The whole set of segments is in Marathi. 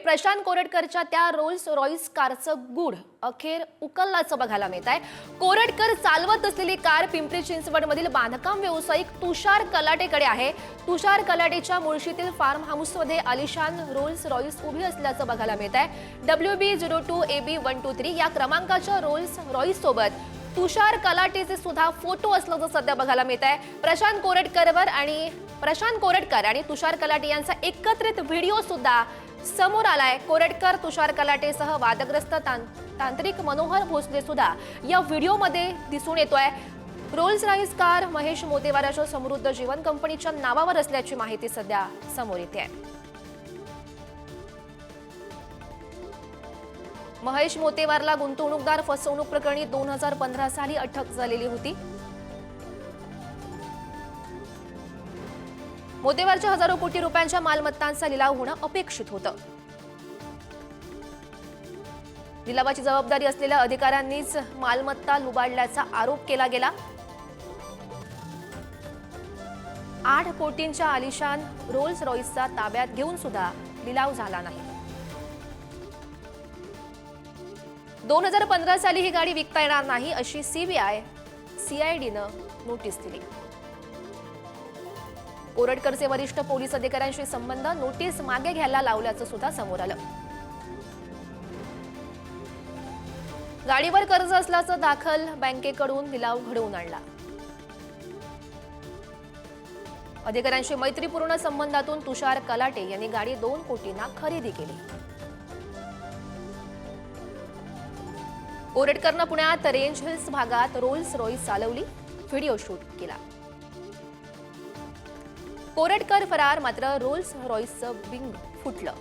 प्रशांत कोरटकरच्या त्या रोल्स रॉयस कारचं गूढ अखेर उकलल्याचं बघायला मिळत आहे। कोरटकर चालवत असलेली कार पिंपरी चिंचवडमधील बांधकाम व्यावसायिक तुषार कलाटेकडे आहे। तुषार कलाटेच्या मुळशीतील फार्म हाऊसमध्ये आलिशान रोल्स रॉयस उभी असल्याचं बघायला मिळत आहे। WB02AB123 या क्रमांकाच्या रोल्स रॉयस सोबत तुषार कलाटेचे सुद्धा फोटो असल्याचं सध्या बघायला मिळत आहे। प्रशांत कोरटकर आणि तुषार कलाटे यांचा एकत्रित व्हिडिओ सुद्धा समोर आलाय। कोरटकर तुषार कलाटेसह वादग्रस्त तांत्रिक मनोहर भोसले सुद्धा या व्हिडिओमध्ये दिसून येतोय। रोल्स रॉयस कार महेश मोतेवाराच्या समृद्ध जीवन कंपनीच्या नावावर असल्याची माहिती सध्या समोर येते आहे। महेश मोतेवारला गुंतवणूकदार फसवणूक प्रकरणी 2015 साली अटक झालेली होती। मोतेवारच्या हजारो कोटी रुपयांच्या मालमत्तांचा लिलाव होणं अपेक्षित होतं। लिलावाची जबाबदारी असलेल्या अधिकाऱ्यांनीच मालमत्ता लुबाडल्याचा आरोप केला गेला। 8 कोटींच्या आलिशान रोल्स रॉयसचा ताब्यात घेऊन सुद्धा लिलाव झाला नाही। 2015 साली ही गाडी विकता येणार नाही अशी CIDनं नोटीस दिली। कोरटकरचे वरिष्ठ पोलीस अधिकाऱ्यांशी संबंध नोटीस मागे घ्यायला लावल्याचं सुद्धा समोर आलं। गाडीवर कर्ज असल्याचं दाखल बँकेकडून लिलाव घडवून आणला। अधिकाऱ्यांशी मैत्रीपूर्ण संबंधातून तुषार कलाटे यांनी गाडी 2 कोटींना खरेदी केली। कोरटकरनं पुण्यात रेंज हिल्स भागात रोल्स रॉयस चालवली, व्हिडिओ शूट केला। कोरटकर फरार, मात्र रोल्स रॉयसचं बिंग फुटलं।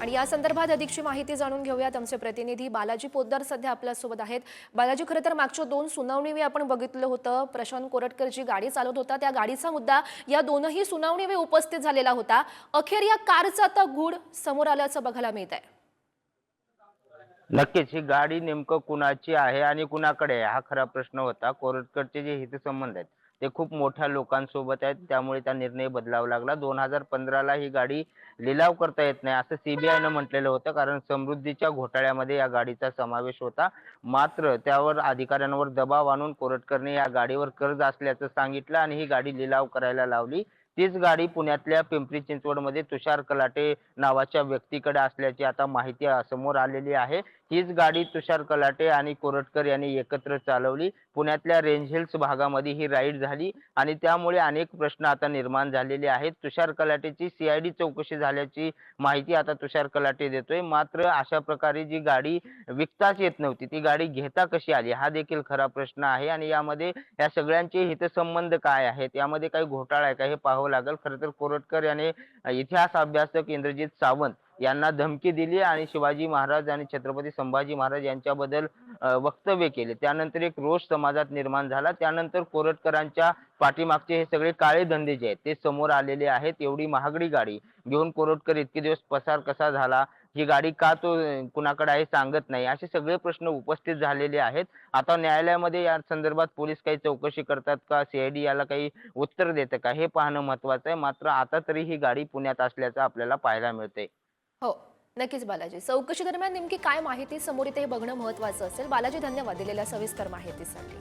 आणि या संदर्भात अधिकची माहिती जाणून घेऊयात। आमचे प्रतिनिधी बालाजी पोद्दार सध्या आपल्यासोबत आहेत। बालाजी, खरं तर मागच्या 2 सुनावणीवेळी आपण बघितलं होतं, प्रशांत कोरटकर जी गाडी चालवत होता त्या गाडीचा मुद्दा या दोनही सुनावणीवेळी उपस्थित झालेला होता। अखेर या कारचं आता गूढ समोर आल्याचं बघायला मिळत आहे। नक्कीच ही गाडी नेमकं कुणाची आहे आणि कुणाकडे आहे हा खरा प्रश्न होता। कोरटकरचे जे हितसंबंध आहेत ते खूप मोठ्या लोकांसोबत आहेत, त्यामुळे त्या निर्णय बदलावा लागला। 2015 ला ही गाडी लिलाव करता येत नाही असं CBIनं म्हटलेलं होतं, कारण समृद्धीच्या घोटाळ्यामध्ये या गाडीचा समावेश होता। मात्र त्यावर अधिकाऱ्यांवर दबाव आणून कोरटकरने या गाडीवर कर्ज असल्याचं सांगितलं आणि ही गाडी लिलाव करायला लावली। तीच गाडी पुण्यातल्या पिंपरी चिंचवडमध्ये तुषार कलाटे नावाच्या व्यक्तीकडे असल्याची आता माहिती समोर आलेली आहे। हीच गाडी तुषार कलाटे आणि कोरटकर यांनी एकत्र चालवली। पुण्यातल्या रेंज हिल्स भागामध्ये ही राईड झाली आणि त्यामुळे अनेक प्रश्न आता निर्माण झालेले आहेत। तुषार कलाटेची CID चौकशी झाल्याची माहिती आता तुषार कलाटे देतोय। मात्र अशा प्रकारे जी गाडी विकताच येत नव्हती ती गाडी घेता कशी आली हा देखील खरा प्रश्न आहे। आणि यामध्ये या सगळ्यांचे हितसंबंध काय आहेत, यामध्ये काही घोटाळा आहे का हे पाहावं लागेल। खरं तर कोरटकर याने इतिहास अभ्यासक इंद्रजित सावंत यांना धमकी दिली आणि शिवाजी महाराज आणि छत्रपती संभाजी महाराज यांच्याबद्दल वक्तव्य केले। त्यानंतर एक रोष समाजात निर्माण झाला। त्यानंतर कोरटकरांच्या पाठीमागचे हे सगळे काळे धंदे जे आहेत ते समोर आलेले आहेत। एवढी महागडी गाडी घेऊन कोरटकर इतके दिवस पसार कसा झाला, ही गाडी का तो कुणाकडे आहे सांगत नाही, असे सगळे प्रश्न उपस्थित झालेले आहेत। आता न्यायालयामध्ये या संदर्भात पोलीस काही चौकशी करतात का, CID याला काही उत्तर देतं का हे पाहणं महत्त्वाचं आहे। मात्र आता तरी ही गाडी पुण्यात असल्याचं आपल्याला पाहायला मिळतंय। हो, नक्कीच बालाजी। चौकशी दरम्यान नेमकी काय माहिती समोर येते हे बघणं महत्त्वाचं असेल। बालाजी, धन्यवाद दिलेल्या सविस्तर माहितीसाठी।